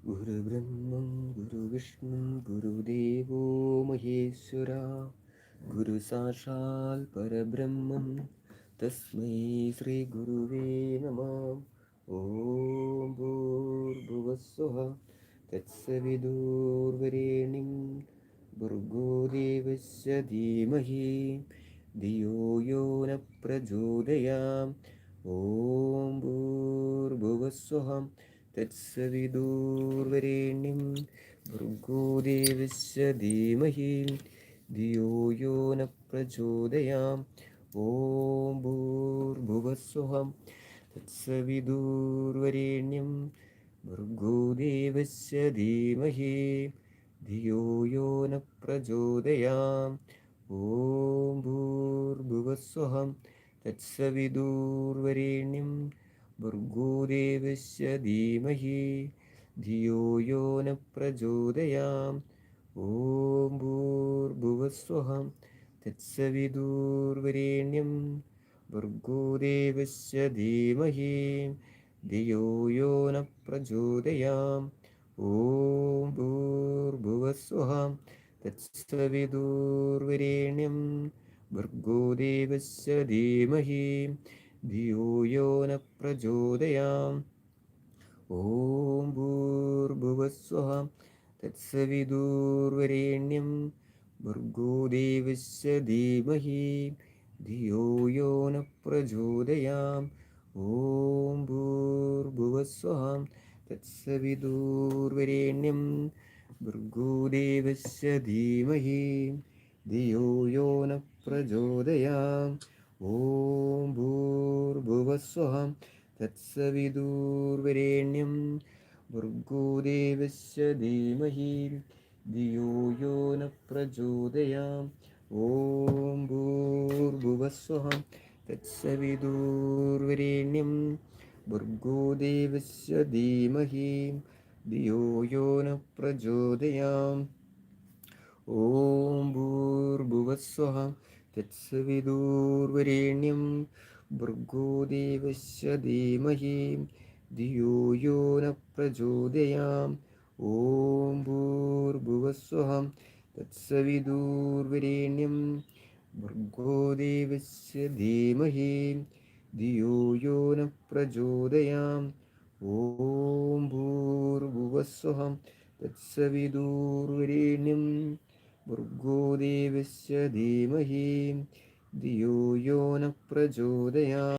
ഗുരുബ്രഹ്മം ഗുരുവിഷ്ണു ഗുരുദേവോ മഹേശ്വര ഗുരു സാക്ഷാൽ പരബ്രഹ്മം തസ്മൈ ശ്രീ ഗുരുവേ നമഃ. ഓം ഭൂർഭുവസ്വഃ തത്സവിതുർവരേണ്യം ഭർഗോ ദേവസ്യ ധീമഹി ധിയോ യോ ന പ്രചോദയാം. ഓം ഭൂർഭുവസ്വഃ തത്സവിതുർവരേണ്യം ഭർഗോ ദേവസ്യ ധീമഹി ധിയോ യോ ന പ്രചോദയാം. ഓം ഭൂർഭുവസ്വഃ തത്സവിതുർവരേണ്യം ഭർഗോ ദേവസ്യ ധീമഹി ധിയോ യോ ന പ്രചോദയാം. ഓം ഭൂർഭുവസ്വഃ തത്സവിതുർവരേണ്യം ഭർഗോ ദേവസ്യ ധീമഹി ധിയോ യോ ന പ്രചോദയാം. ഓം ഭൂർഭുവസ്വഃ തത്സവിതുർവരേണ്യം ഭർഗോ ദേവസ്യ ധീമഹി ധിയോ യോ ന പ്രചോദയാം. ഓം ഭൂർഭുവസ്വഃ തത്സവിതുർവരേണ്യം ഭർഗോ ദേവസ്യ ധീമഹി ധിയോ യോ ന പ്രചോദയാം. ഓം ഭൂർഭുവസ്വഃ തത്സവിതുർവരേണ്യം ഭർഗോ ദേവസ്യ ധീമഹി ധിയോ യോ ന പ്രചോദയാം. ഓം ഭൂർഭുവസ്വഃ തത്സവിതുർവരേണ്യം ഭർഗോ ദേവസ്യ ധീമഹി ധിയോ യോ ന പ്രചോദയാം. ഓം ഭൂർഭുവസ്വഃ തത്സവിതുർവരേണ്യം ഭർഗോ ദേവസ്യ ധീമഹി ധിയോ യോ ന പ്രചോദയാം. ഓം ഭൂർഭുവസ്വഃ തത്സവിതുർവരേണ്യം ഭർഗോ ദേവസ്യ ധീമഹി ധിയോ യോ ന പ്രചോദയാം. ഓം ഭൂർഭുവസ്വഃ തത്സവിതുർവരേണ്യം ഭർഗോ ദേവസ്യ ധീമഹി ധിയോ യോ ന പ്രചോദയാം. ഓം ഭൂർഭുവസ്വഃ തത്സവിതുർവരേണ്യം ഭർഗോ ദേവസ്യ ധീമഹി ധിയോ യോ ന പ്രചോദയാം. ഓം ഭൂർഭുവസ്വഃ തത്സവിതുർവരേണ്യം ഭർഗോ ദേവസ്യ ധീമഹി ധിയോ യോ ന പ്രചോദയാം.